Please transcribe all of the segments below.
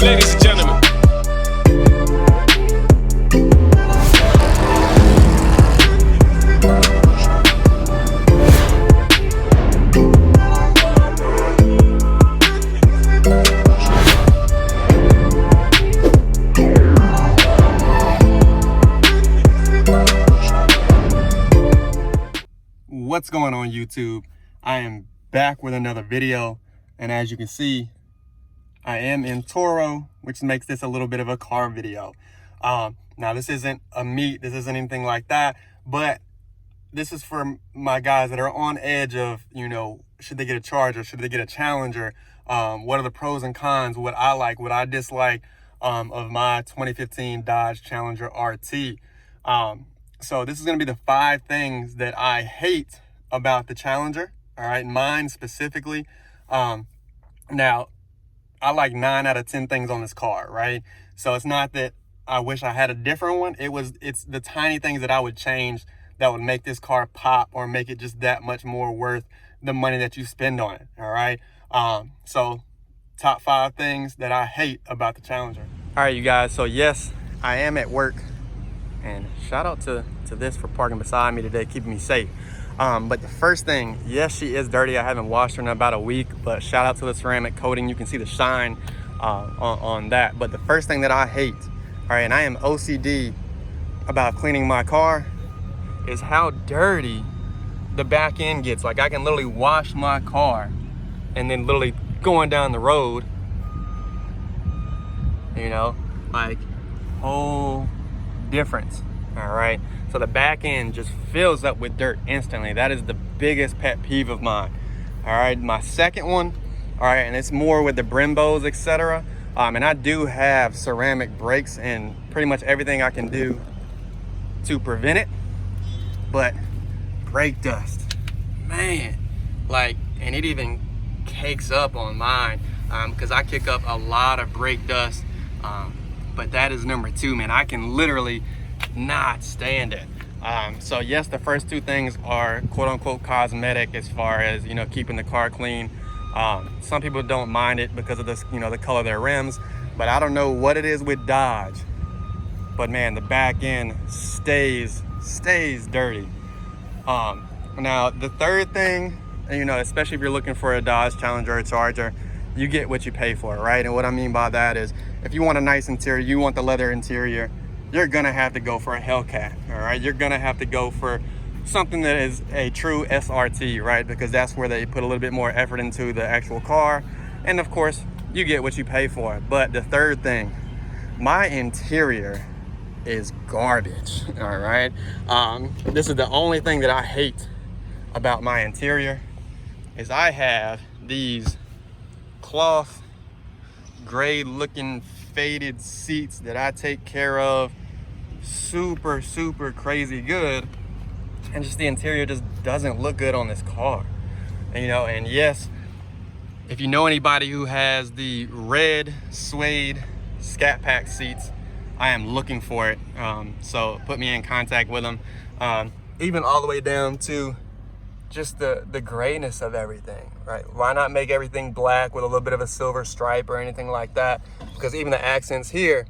ladies and gentlemen. What's going on YouTube? I am back with another video, and as you can see, I am in Toro, which makes this a little bit of a car video. Now this isn't a meet, this isn't anything like that, but this is for my guys that are on edge of, you know, should they get a Charger, should they get a Challenger, what are the pros and cons, what I like, what I dislike of my 2015 Dodge Challenger RT. So this is going to be the 5 things that I hate about the Challenger, all right, mine specifically. Now, I like 9 out of 10 things on this car, right? So it's not that I wish I had a different one. It's the tiny things that I would change that would make this car pop or make it just that much more worth the money that you spend on it, all right? So top 5 things that I hate about the Challenger. All right, you guys, so yes, I am at work. And shout out to this for parking beside me today, keeping me safe. But the first thing, yes, she is dirty. I haven't washed her in about a week, but shout out to the ceramic coating. You can see the shine on that. But the first thing that I hate, all right, and I am OCD about cleaning my car, is how dirty the back end gets. Like, I can literally wash my car and then literally going down the road, you know, like whole difference. All right, so the back end just fills up with dirt instantly. That is the biggest pet peeve of mine. All right, my second one, all right, and it's more with the Brembos, etc. And I do have ceramic brakes and pretty much everything I can do to prevent it, but brake dust, man, like, and it even cakes up on mine because I kick up a lot of brake dust. But that is number 2, man. I can literally not stand it. So yes, the first 2 things are quote unquote cosmetic as far as, you know, keeping the car clean. Some people don't mind it because of this, you know, the color of their rims, but I don't know what it is with Dodge, but man, the back end stays dirty. Now the third thing, you know, especially if you're looking for a Dodge Challenger or a Charger, you get what you pay for, right? And what I mean by that is, if you want a nice interior, you want the leather interior, you're gonna have to go for a Hellcat, all right? You're gonna have to go for something that is a true SRT, right? Because that's where they put a little bit more effort into the actual car. And of course, you get what you pay for. But the third thing, my interior is garbage, all right? This is the only thing that I hate about my interior, is I have these cloth gray looking faded seats that I take care of super crazy good, and just the interior just doesn't look good on this car. And, you know, and yes, if you know anybody who has the red suede Scat Pack seats, I am looking for it. So put me in contact with them. Even all the way down to just the grayness of everything, right? Why not make everything black with a little bit of a silver stripe or anything like that? Because even the accents here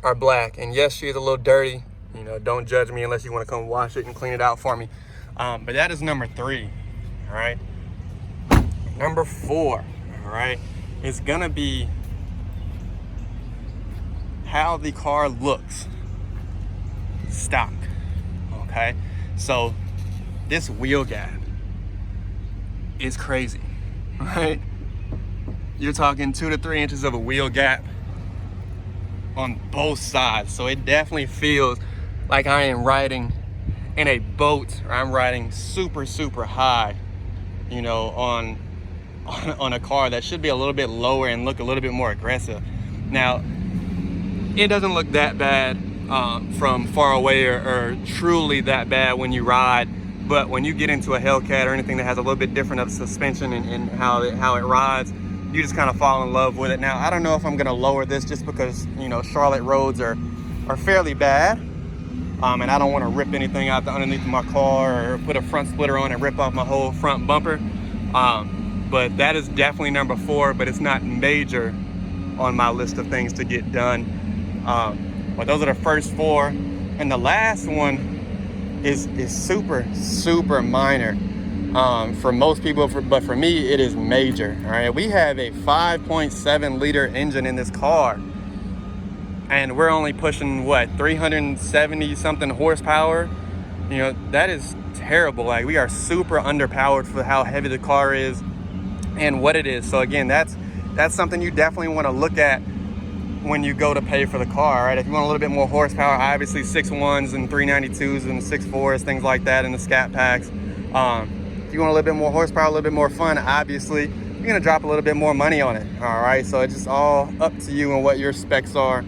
are black. And yes, she is a little dirty. You know, don't judge me unless you want to come wash it and clean it out for me. But that is number 3, all right? Number 4, all right, is gonna be how the car looks stock, okay? So this wheel gap is crazy, right? You're talking 2 to 3 inches of a wheel gap on both sides. So it definitely feels like I am riding in a boat, or I'm riding super high, you know, on a car that should be a little bit lower and look a little bit more aggressive. Now, it doesn't look that bad from far away, or truly that bad when you ride. But when you get into a Hellcat or anything that has a little bit different of suspension and how it rides, you just kind of fall in love with it. Now, I don't know if I'm gonna lower this just because, you know, Charlotte roads are fairly bad. And I don't want to rip anything out the underneath of my car or put a front splitter on and rip off my whole front bumper. But that is definitely number 4, but it's not major on my list of things to get done. But those are the first 4, and the last one is super minor for most people, but for me it is major. All right, we have a 5.7 liter engine in this car, and we're only pushing what, 370 something horsepower. You know, that is terrible. Like, we are super underpowered for how heavy the car is and what it is. So again, that's something you definitely want to look at when you go to pay for the car, right? If you want a little bit more horsepower, obviously 6.1s and 392s and 6.4s, things like that in the scat packs. If you want a little bit more horsepower, a little bit more fun, obviously you're gonna drop a little bit more money on it. All right, so it's just all up to you and what your specs are.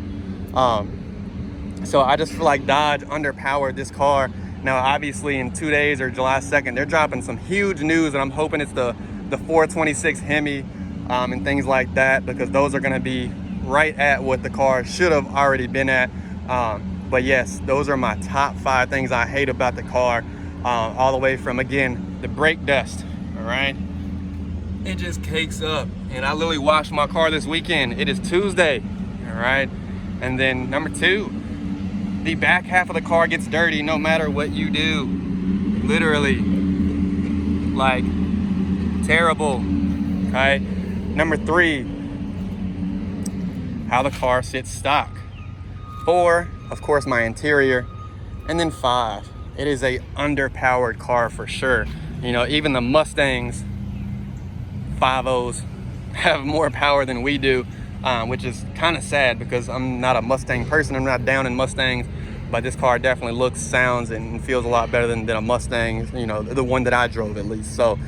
So I just feel like Dodge underpowered this car. Now, obviously in 2 days, or July 2nd, they're dropping some huge news, and I'm hoping it's the 426 Hemi and things like that, because those are gonna be right at what the car should have already been at. But yes, those are my top 5 things I hate about the car, all the way from, again, the brake dust. All right, it just cakes up, and I literally washed my car this weekend. It is Tuesday. All right, and then number 2, the back half of the car gets dirty no matter what you do. Literally, like, terrible. Okay, number 3, how the car sits stock. 4, of course, my interior. And then 5, it is a underpowered car for sure. You know, even the Mustangs 5.0s have more power than we do, which is kind of sad, because I'm not a Mustang person. I'm not down in Mustangs, but this car definitely looks, sounds, and feels a lot better than a Mustang, you know, the one that I drove at least. So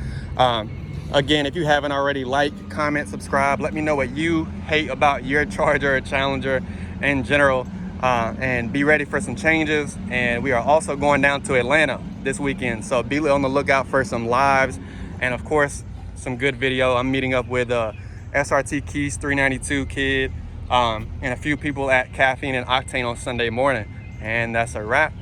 again, if you haven't already, like, comment, subscribe. Let me know what you hate about your Charger or Challenger in general, and be ready for some changes. And we are also going down to Atlanta this weekend, so be on the lookout for some lives, and of course some good video. I'm meeting up with SRT Keys 392 Kid and a few people at Caffeine and Octane on Sunday morning. And that's a wrap.